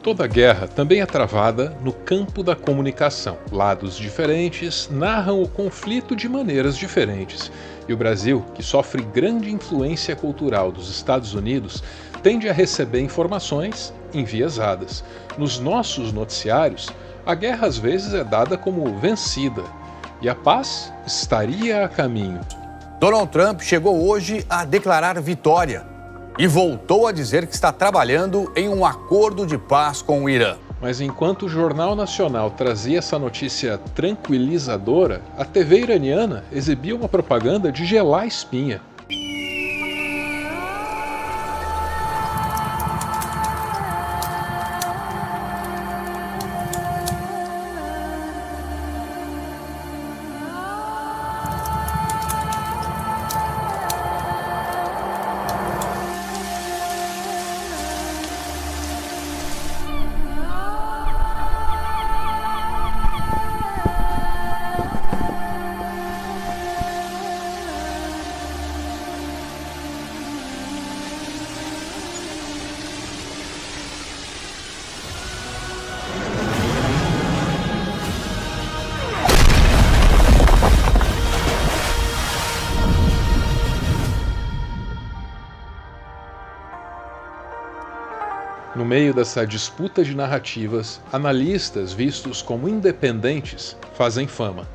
Toda guerra também é travada no campo da comunicação. Lados diferentes narram o conflito de maneiras diferentes. E o Brasil, que sofre grande influência cultural dos Estados Unidos, tende a receber informações enviesadas. Nos nossos noticiários, a guerra às vezes é dada como vencida. E a paz estaria a caminho. Donald Trump chegou hoje a declarar vitória e voltou a dizer que está trabalhando em um acordo de paz com o Irã. Mas enquanto o Jornal Nacional trazia essa notícia tranquilizadora, a TV iraniana exibia uma propaganda de gelar a espinha. No meio dessa disputa de narrativas, analistas vistos como independentes fazem fama.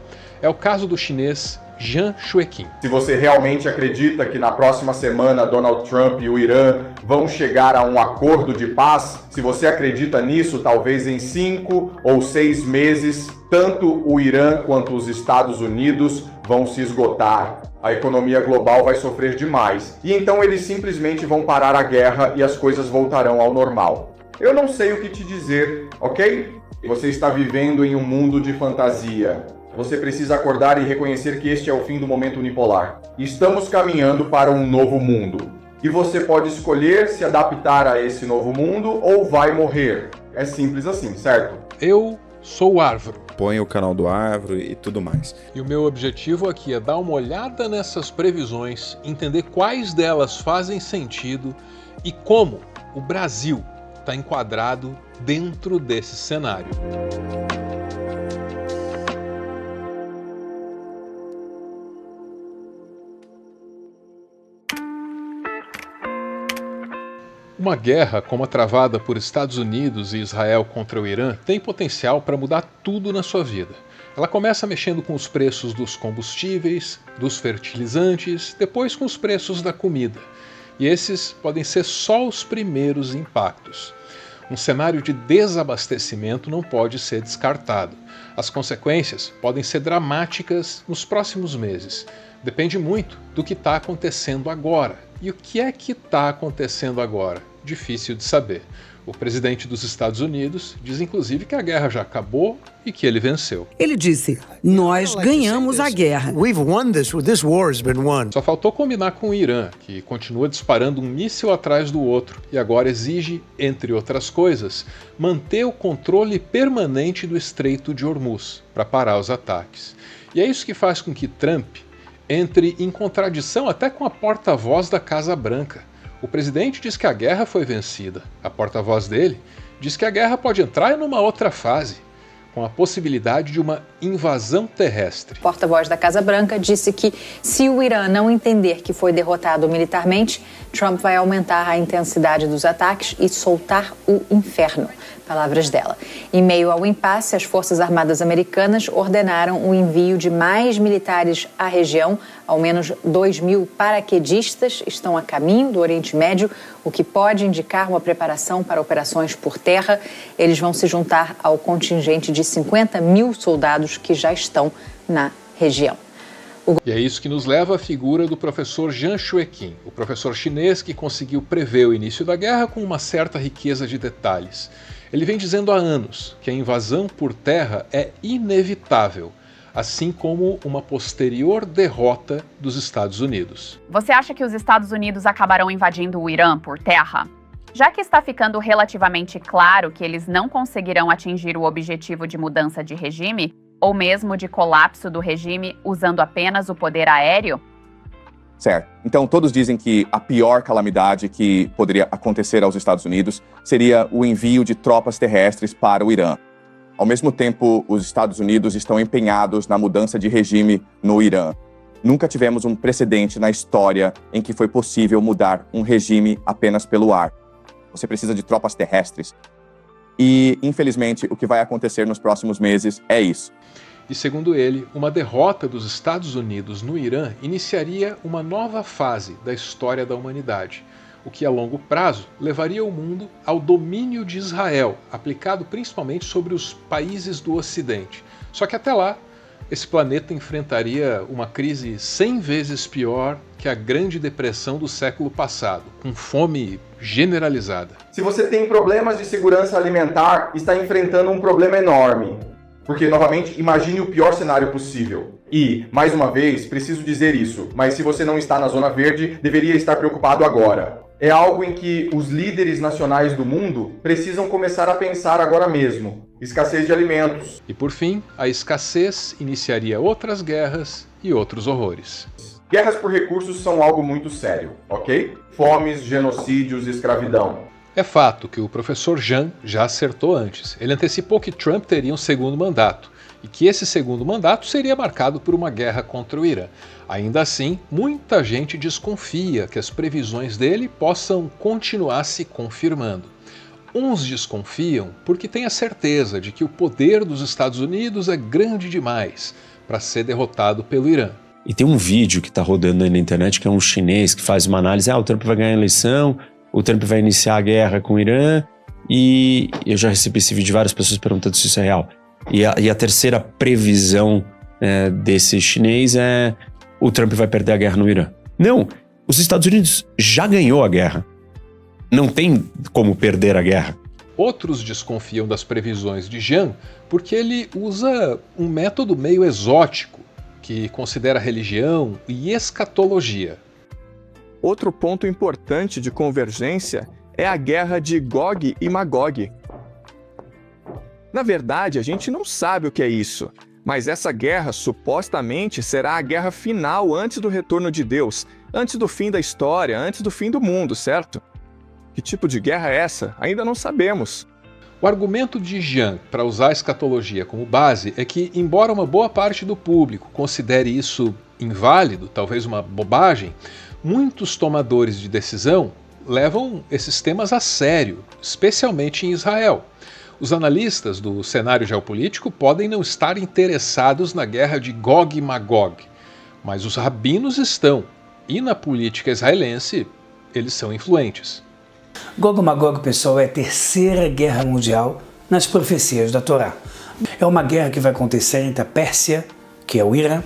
É o caso do chinês Zhang Xueqin. Se você realmente acredita que na próxima semana Donald Trump e o Irã vão chegar a um acordo de paz, se você acredita nisso, talvez em 5 ou 6 meses, tanto o Irã quanto os Estados Unidos vão se esgotar. A economia global vai sofrer demais. E então eles simplesmente vão parar a guerra e as coisas voltarão ao normal. Eu não sei o que te dizer, ok? Você está vivendo em um mundo de fantasia. Você precisa acordar e reconhecer que este é o fim do momento unipolar. Estamos caminhando para um novo mundo. E você pode escolher se adaptar a esse novo mundo ou vai morrer. É simples assim, certo? Eu sou o Arvro. Põe o canal do Arvro e tudo mais. E o meu objetivo aqui é dar uma olhada nessas previsões, entender quais delas fazem sentido e como o Brasil está enquadrado dentro desse cenário. Uma guerra como a travada por Estados Unidos e Israel contra o Irã tem potencial para mudar tudo na sua vida. Ela começa mexendo com os preços dos combustíveis, dos fertilizantes, depois com os preços da comida. E esses podem ser só os primeiros impactos. Um cenário de desabastecimento não pode ser descartado. As consequências podem ser dramáticas nos próximos meses. Depende muito do que está acontecendo agora. E o que é que está acontecendo agora? Difícil de saber. O presidente dos Estados Unidos diz inclusive que a guerra já acabou e que ele venceu. Ele disse: "Nós ganhamos a guerra." Só faltou combinar com o Irã, que continua disparando um míssil atrás do outro e agora exige, entre outras coisas, manter o controle permanente do Estreito de Hormuz para parar os ataques. E é isso que faz com que Trump entre em contradição até com a porta-voz da Casa Branca. O presidente diz que a guerra foi vencida. A porta-voz dele diz que a guerra pode entrar numa outra fase, com a possibilidade de uma invasão terrestre. O porta-voz da Casa Branca disse que se o Irã não entender que foi derrotado militarmente, Trump vai aumentar a intensidade dos ataques e soltar o inferno. Palavras dela. Em meio ao impasse, as Forças Armadas Americanas ordenaram o envio de mais militares à região. Ao menos 2.000 paraquedistas estão a caminho do Oriente Médio, o que pode indicar uma preparação para operações por terra. Eles vão se juntar ao contingente de 50.000 soldados que já estão na região. E é isso que nos leva à figura do professor Zhang Xueqin, o professor chinês que conseguiu prever o início da guerra com uma certa riqueza de detalhes. Ele vem dizendo há anos que a invasão por terra é inevitável, assim como uma posterior derrota dos Estados Unidos. Você acha que os Estados Unidos acabarão invadindo o Irã por terra? Já que está ficando relativamente claro que eles não conseguirão atingir o objetivo de mudança de regime, ou mesmo de colapso do regime usando apenas o poder aéreo, Certo. Então, todos dizem que a pior calamidade que poderia acontecer aos Estados Unidos seria o envio de tropas terrestres para o Irã. Ao mesmo tempo, os Estados Unidos estão empenhados na mudança de regime no Irã. Nunca tivemos um precedente na história em que foi possível mudar um regime apenas pelo ar. Você precisa de tropas terrestres. E, infelizmente, o que vai acontecer nos próximos meses é isso. E segundo ele, uma derrota dos Estados Unidos no Irã iniciaria uma nova fase da história da humanidade, o que a longo prazo levaria o mundo ao domínio de Israel, aplicado principalmente sobre os países do Ocidente. Só que até lá, esse planeta enfrentaria uma crise 100 vezes pior que a Grande Depressão do século passado, com fome generalizada. Se você tem problemas de segurança alimentar, está enfrentando um problema enorme. Porque, novamente, imagine o pior cenário possível. E, mais uma vez, preciso dizer isso, mas se você não está na Zona Verde, deveria estar preocupado agora. É algo em que os líderes nacionais do mundo precisam começar a pensar agora mesmo. Escassez de alimentos. E, por fim, a escassez iniciaria outras guerras e outros horrores. Guerras por recursos são algo muito sério, ok? Fomes, genocídios, escravidão. É fato que o professor Zhang já acertou antes. Ele antecipou que Trump teria um segundo mandato e que esse segundo mandato seria marcado por uma guerra contra o Irã. Ainda assim, muita gente desconfia que as previsões dele possam continuar se confirmando. Uns desconfiam porque têm a certeza de que o poder dos Estados Unidos é grande demais para ser derrotado pelo Irã. E tem um vídeo que está rodando aí na internet que é um chinês que faz uma análise, o Trump vai ganhar a eleição, o Trump vai iniciar a guerra com o Irã, e eu já recebi esse vídeo de várias pessoas perguntando se isso é real. E a terceira previsão desse chinês é o Trump vai perder a guerra no Irã. Não, os Estados Unidos já ganhou a guerra. Não tem como perder a guerra. Outros desconfiam das previsões de Zhang porque ele usa um método meio exótico, que considera religião e escatologia. Outro ponto importante de convergência é a guerra de Gog e Magog. Na verdade, a gente não sabe o que é isso, mas essa guerra supostamente será a guerra final antes do retorno de Deus, antes do fim da história, antes do fim do mundo, certo? Que tipo de guerra é essa? Ainda não sabemos. O argumento de Zhang para usar a escatologia como base é que, embora uma boa parte do público considere isso inválido, talvez uma bobagem, muitos tomadores de decisão levam esses temas a sério, especialmente em Israel. Os analistas do cenário geopolítico podem não estar interessados na guerra de Gog e Magog, mas os rabinos estão, e na política israelense eles são influentes. Gog e Magog, pessoal, é a terceira guerra mundial nas profecias da Torá. É uma guerra que vai acontecer entre a Pérsia, que é o Irã,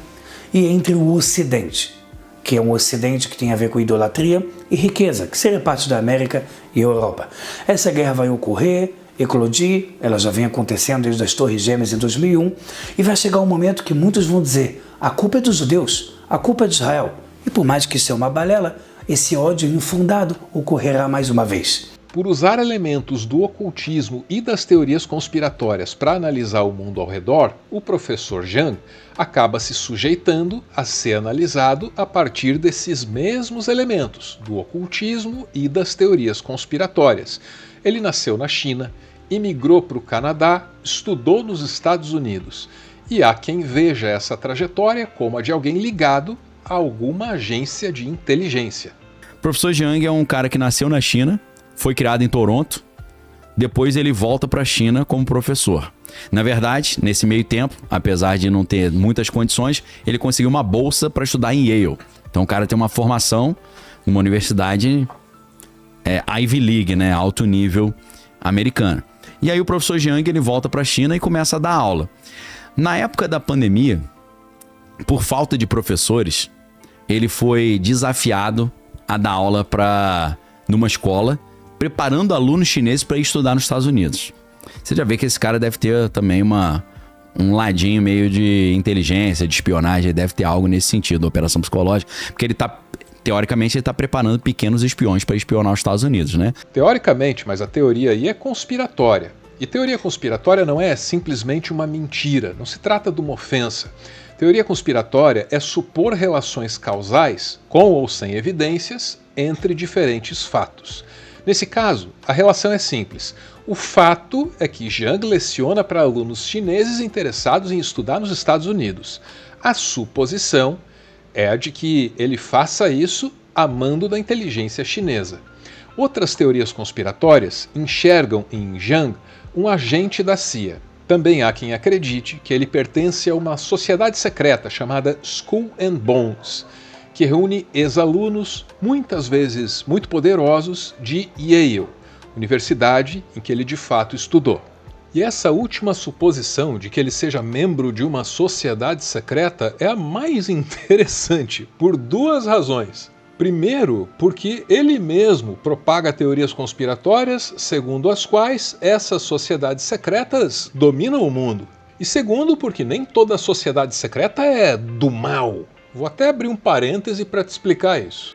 e entre o Ocidente, que é um Ocidente que tem a ver com idolatria e riqueza, que seria parte da América e Europa. Essa guerra vai ocorrer, eclodir, ela já vem acontecendo desde as Torres Gêmeas em 2001, e vai chegar um momento que muitos vão dizer: a culpa é dos judeus, a culpa é de Israel. E por mais que isso é uma balela, esse ódio infundado ocorrerá mais uma vez. Por usar elementos do ocultismo e das teorias conspiratórias para analisar o mundo ao redor, o professor Zhang acaba se sujeitando a ser analisado a partir desses mesmos elementos, do ocultismo e das teorias conspiratórias. Ele nasceu na China, imigrou para o Canadá, estudou nos Estados Unidos. E há quem veja essa trajetória como a de alguém ligado a alguma agência de inteligência. O professor Zhang é um cara que nasceu na China, foi criado em Toronto, depois ele volta para a China como professor. Na verdade, nesse meio tempo, apesar de não ter muitas condições, ele conseguiu uma bolsa para estudar em Yale. Então o cara tem uma formação numa universidade Ivy League, né, alto nível americana. E aí o professor Zhang ele volta para a China e começa a dar aula. Na época da pandemia, por falta de professores, ele foi desafiado a dar aula numa escola, preparando alunos chineses para ir estudar nos Estados Unidos. Você já vê que esse cara deve ter também um ladinho meio de inteligência, de espionagem, deve ter algo nesse sentido, operação psicológica, porque teoricamente ele está preparando pequenos espiões para espionar os Estados Unidos, né? Teoricamente, mas a teoria aí é conspiratória. E teoria conspiratória não é simplesmente uma mentira, não se trata de uma ofensa. Teoria conspiratória é supor relações causais, com ou sem evidências, entre diferentes fatos. Nesse caso, a relação é simples. O fato é que Jiang leciona para alunos chineses interessados em estudar nos Estados Unidos. A suposição é a de que ele faça isso a mando da inteligência chinesa. Outras teorias conspiratórias enxergam em Jiang um agente da CIA. Também há quem acredite que ele pertence a uma sociedade secreta chamada Skull and Bones, que reúne ex-alunos, muitas vezes muito poderosos, de Yale, universidade em que ele de fato estudou. E essa última suposição de que ele seja membro de uma sociedade secreta é a mais interessante, por duas razões. Primeiro, porque ele mesmo propaga teorias conspiratórias segundo as quais essas sociedades secretas dominam o mundo. E segundo, porque nem toda sociedade secreta é do mal. Vou até abrir um parêntese para te explicar isso.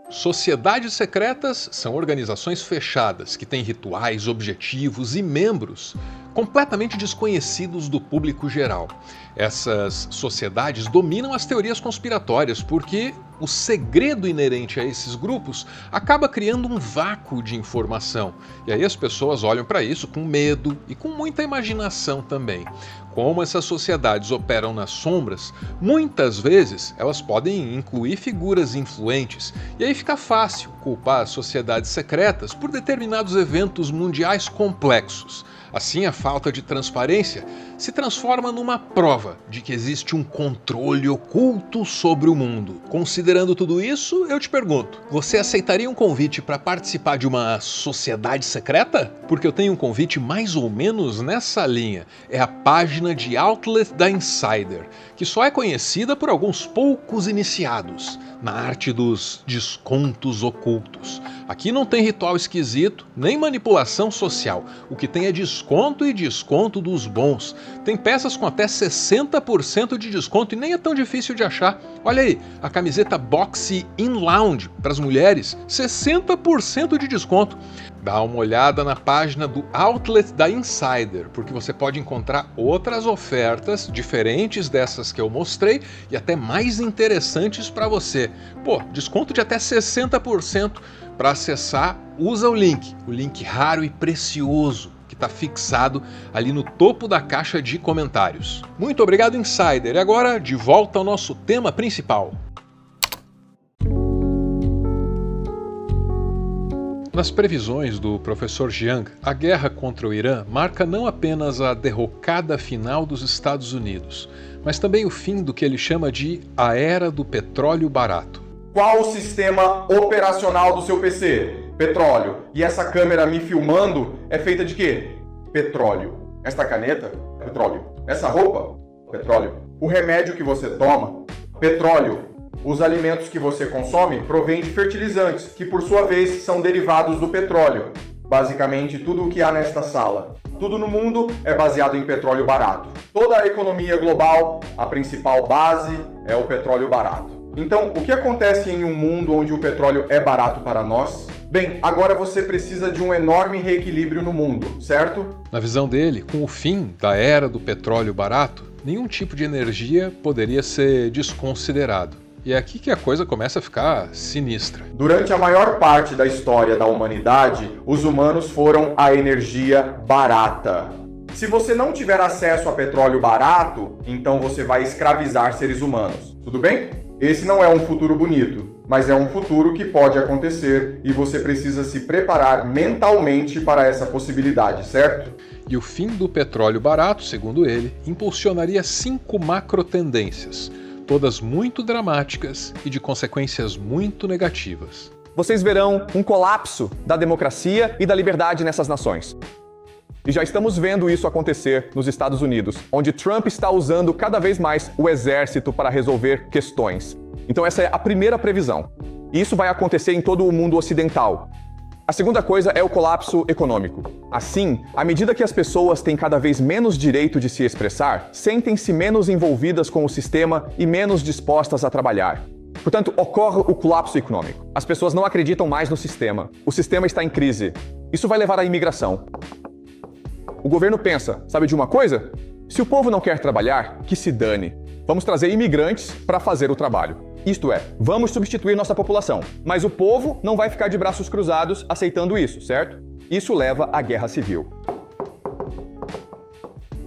Sociedades secretas são organizações fechadas que têm rituais, objetivos e membros completamente desconhecidos do público geral. Essas sociedades dominam as teorias conspiratórias porque o segredo inerente a esses grupos acaba criando um vácuo de informação. E aí as pessoas olham para isso com medo e com muita imaginação também. Como essas sociedades operam nas sombras, muitas vezes elas podem incluir figuras influentes, e aí fica fácil culpar as sociedades secretas por determinados eventos mundiais complexos. Assim, a falta de transparência se transforma numa prova de que existe um controle oculto sobre o mundo. Considerando tudo isso, eu te pergunto, você aceitaria um convite para participar de uma sociedade secreta? Porque eu tenho um convite mais ou menos nessa linha. É a página de Outlet da Insider, que só é conhecida por alguns poucos iniciados na arte dos descontos ocultos. Aqui não tem ritual esquisito, nem manipulação social. O que tem é desconto e desconto dos bons. Tem peças com até 60% de desconto e nem é tão difícil de achar. Olha aí, a camiseta Boxy In Lounge para as mulheres, 60% de desconto. Dá uma olhada na página do Outlet da Insider, porque você pode encontrar outras ofertas diferentes dessas que eu mostrei e até mais interessantes para você. Pô, desconto de até 60%. Para acessar, usa o link raro e precioso, que está fixado ali no topo da caixa de comentários. Muito obrigado, Insider. E agora, de volta ao nosso tema principal. Nas previsões do professor Jiang, a guerra contra o Irã marca não apenas a derrocada final dos Estados Unidos, mas também o fim do que ele chama de a era do petróleo barato. Qual o sistema operacional do seu PC? Petróleo. E essa câmera me filmando é feita de quê? Petróleo. Esta caneta? Petróleo. Essa roupa? Petróleo. O remédio que você toma? Petróleo. Os alimentos que você consome provêm de fertilizantes, que por sua vez são derivados do petróleo. Basicamente tudo o que há nesta sala. Tudo no mundo é baseado em petróleo barato. Toda a economia global, a principal base é o petróleo barato. Então, o que acontece em um mundo onde o petróleo é barato para nós? Bem, agora você precisa de um enorme reequilíbrio no mundo, certo? Na visão dele, com o fim da era do petróleo barato, nenhum tipo de energia poderia ser desconsiderado. E é aqui que a coisa começa a ficar sinistra. Durante a maior parte da história da humanidade, os humanos foram a energia barata. Se você não tiver acesso a petróleo barato, então você vai escravizar seres humanos. Tudo bem? Esse não é um futuro bonito, mas é um futuro que pode acontecer e você precisa se preparar mentalmente para essa possibilidade, certo? E o fim do petróleo barato, segundo ele, impulsionaria 5 macrotendências, todas muito dramáticas e de consequências muito negativas. Vocês verão um colapso da democracia e da liberdade nessas nações. E já estamos vendo isso acontecer nos Estados Unidos, onde Trump está usando cada vez mais o exército para resolver questões. Então essa é a primeira previsão. E isso vai acontecer em todo o mundo ocidental. A segunda coisa é o colapso econômico. Assim, à medida que as pessoas têm cada vez menos direito de se expressar, sentem-se menos envolvidas com o sistema e menos dispostas a trabalhar. Portanto, ocorre o colapso econômico. As pessoas não acreditam mais no sistema. O sistema está em crise. Isso vai levar à imigração. O governo pensa, sabe de uma coisa? Se o povo não quer trabalhar, que se dane. Vamos trazer imigrantes para fazer o trabalho. Isto é, vamos substituir nossa população. Mas o povo não vai ficar de braços cruzados aceitando isso, certo? Isso leva à guerra civil.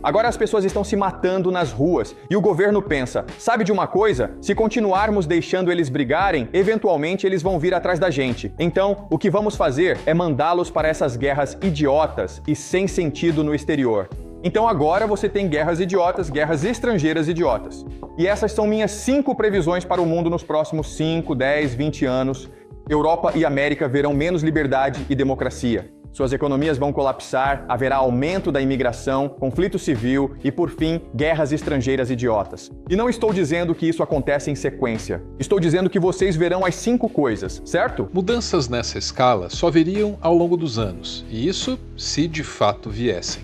Agora as pessoas estão se matando nas ruas e o governo pensa, sabe de uma coisa? Se continuarmos deixando eles brigarem, eventualmente eles vão vir atrás da gente. Então, o que vamos fazer é mandá-los para essas guerras idiotas e sem sentido no exterior. Então agora você tem guerras idiotas, guerras estrangeiras idiotas. E essas são minhas 5 previsões para o mundo nos próximos 5, 10, 20 anos. Europa e América verão menos liberdade e democracia. Suas economias vão colapsar, haverá aumento da imigração, conflito civil e, por fim, guerras estrangeiras idiotas. E não estou dizendo que isso acontece em sequência. Estou dizendo que vocês verão as 5 coisas, certo? Mudanças nessa escala só viriam ao longo dos anos, e isso se de fato viessem.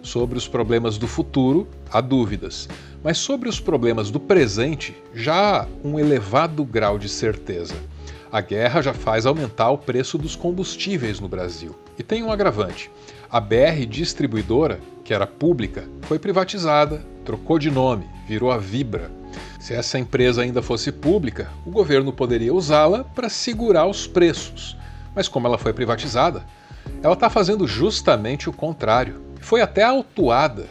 Sobre os problemas do futuro, há dúvidas, mas sobre os problemas do presente, já há um elevado grau de certeza. A guerra já faz aumentar o preço dos combustíveis no Brasil. E tem um agravante. A BR Distribuidora, que era pública, foi privatizada, trocou de nome, virou a Vibra. Se essa empresa ainda fosse pública, o governo poderia usá-la para segurar os preços. Mas como ela foi privatizada, ela está fazendo justamente o contrário. Foi até autuada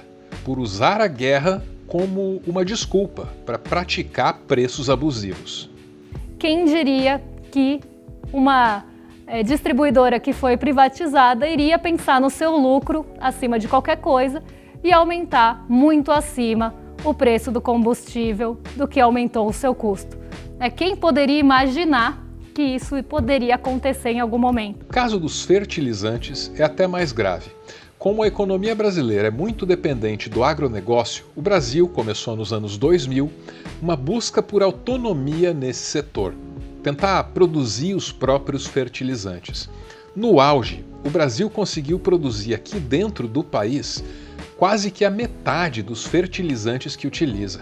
por usar a guerra como uma desculpa para praticar preços abusivos. Quem diria que uma distribuidora que foi privatizada iria pensar no seu lucro acima de qualquer coisa e aumentar muito acima o preço do combustível do que aumentou o seu custo. Quem poderia imaginar que isso poderia acontecer em algum momento? O caso dos fertilizantes é até mais grave. Como a economia brasileira é muito dependente do agronegócio, o Brasil começou nos anos 2000 uma busca por autonomia nesse setor. Tentar produzir os próprios fertilizantes. No auge, o Brasil conseguiu produzir aqui dentro do país quase que a metade dos fertilizantes que utiliza.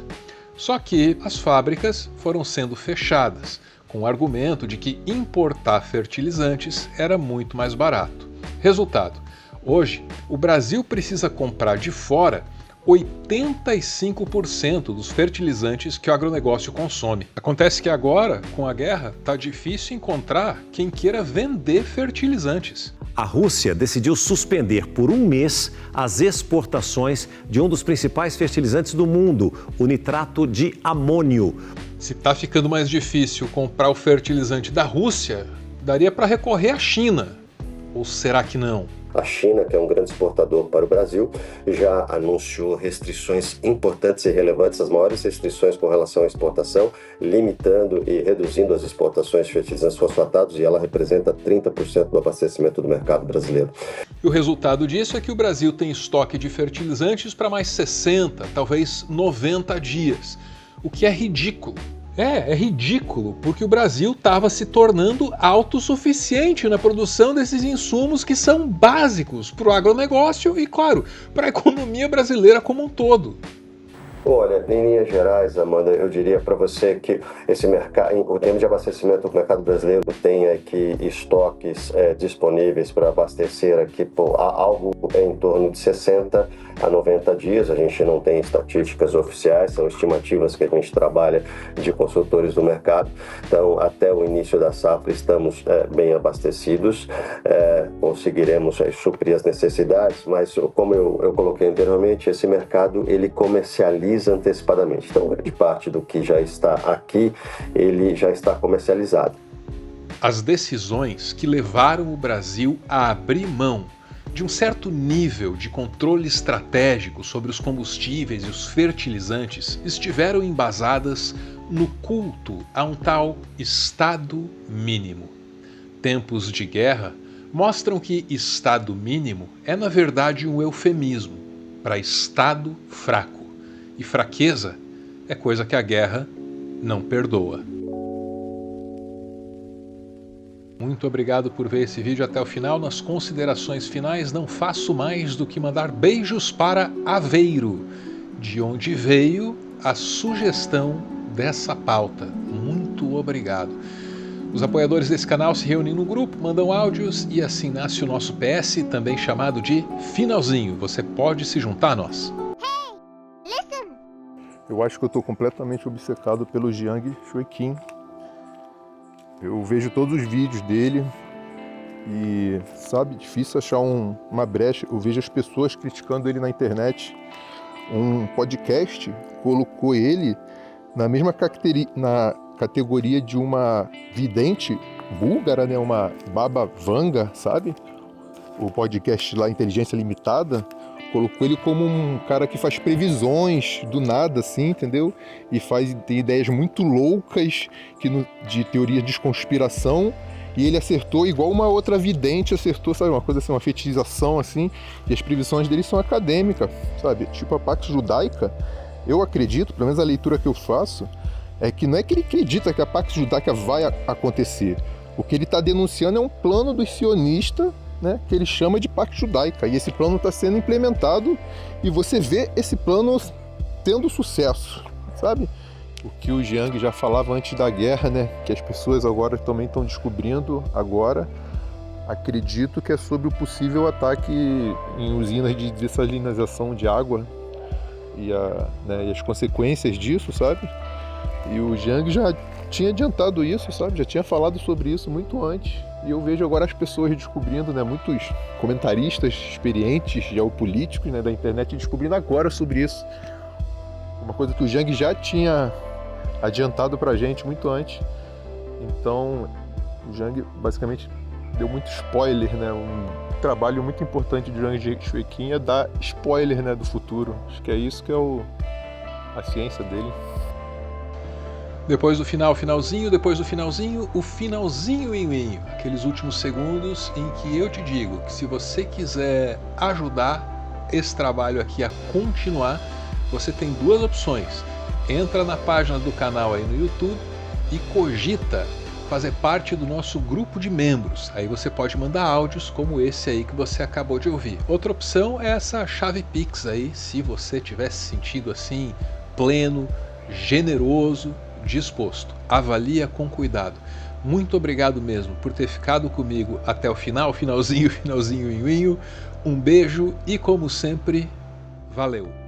Só que as fábricas foram sendo fechadas, com o argumento de que importar fertilizantes era muito mais barato. Resultado, hoje o Brasil precisa comprar de fora 85% dos fertilizantes que o agronegócio consome. Acontece que agora, com a guerra, está difícil encontrar quem queira vender fertilizantes. A Rússia decidiu suspender por um mês as exportações de um dos principais fertilizantes do mundo, o nitrato de amônio. Se está ficando mais difícil comprar o fertilizante da Rússia, daria para recorrer à China. Ou será que não? A China, que é um grande exportador para o Brasil, já anunciou restrições importantes e relevantes, as maiores restrições com relação à exportação, limitando e reduzindo as exportações de fertilizantes fosfatados, e ela representa 30% do abastecimento do mercado brasileiro. E o resultado disso é que o Brasil tem estoque de fertilizantes para mais 60, talvez 90 dias, o que é ridículo. É ridículo, porque o Brasil estava se tornando autossuficiente na produção desses insumos que são básicos para o agronegócio e, claro, para a economia brasileira como um todo. Olha, em linhas gerais, Amanda, eu diria para você que esse mercado, em termos de abastecimento, o mercado brasileiro tem aqui estoques disponíveis para abastecer aqui por algo em torno de 60 a 90 dias. A gente não tem estatísticas oficiais, são estimativas que a gente trabalha de consultores do mercado. Então, até o início da safra estamos bem abastecidos, conseguiremos suprir as necessidades, mas como eu coloquei anteriormente, esse mercado ele comercializa antecipadamente. Então, grande parte do que já está aqui, ele já está comercializado. As decisões que levaram o Brasil a abrir mão de um certo nível de controle estratégico sobre os combustíveis e os fertilizantes estiveram embasadas no culto a um tal Estado mínimo. Tempos de guerra mostram que Estado mínimo é, na verdade, um eufemismo para Estado fraco. E fraqueza é coisa que a guerra não perdoa. Muito obrigado por ver esse vídeo até o final. Nas considerações finais, não faço mais do que mandar beijos para Aveiro, de onde veio a sugestão dessa pauta. Muito obrigado. Os apoiadores desse canal se reúnem no grupo, mandam áudios e assim nasce o nosso PS, também chamado de Finalzinho. Você pode se juntar a nós. Eu acho que eu estou completamente obcecado pelo Jiang Shueqin. Eu vejo todos os vídeos dele e, sabe, difícil achar uma brecha. Eu vejo as pessoas criticando ele na internet. Um podcast colocou ele na mesma categoria de uma vidente búlgara, né? Uma Baba Vanga, sabe? O podcast lá, Inteligência Limitada, colocou ele como um cara que faz previsões do nada, assim, entendeu? E tem ideias muito loucas de teoria de conspiração, e ele acertou igual uma outra vidente acertou, sabe? Uma coisa assim, uma fetichização, assim, e as previsões dele são acadêmicas, sabe? Tipo a Pax Judaica, eu acredito, pelo menos a leitura que eu faço, é que não é que ele acredita que a Pax Judaica vai acontecer. O que ele está denunciando é um plano dos sionistas, né, que ele chama de Pax Judaica, e esse plano está sendo implementado e você vê esse plano tendo sucesso, sabe? O que o Jiang já falava antes da guerra, né, que as pessoas agora também estão descobrindo agora, acredito que é sobre o possível ataque em usinas de dessalinização de água e as consequências disso, sabe? E o Jiang já tinha adiantado isso, sabe? Já tinha falado sobre isso muito antes. E eu vejo agora as pessoas descobrindo, né? Muitos comentaristas experientes, geopolíticos, né, da internet descobrindo agora sobre isso. Uma coisa que o Jiang já tinha adiantado pra gente muito antes. Então, o Jiang basicamente deu muito spoiler, né? Um trabalho muito importante do Jiang Shueqin é dar spoiler, né, do futuro. Acho que é isso que é a ciência dele. Depois do finalzinho, o finalzinho, aqueles últimos segundos em que eu te digo que se você quiser ajudar esse trabalho aqui a continuar, você tem duas opções. Entra na página do canal aí no YouTube e cogita fazer parte do nosso grupo de membros. Aí você pode mandar áudios como esse aí que você acabou de ouvir. Outra opção é essa chave Pix aí, se você tivesse sentido assim, pleno, generoso, disposto. Avalia com cuidado. Muito obrigado mesmo por ter ficado comigo até o finalzinho. Um beijo e, como sempre, valeu!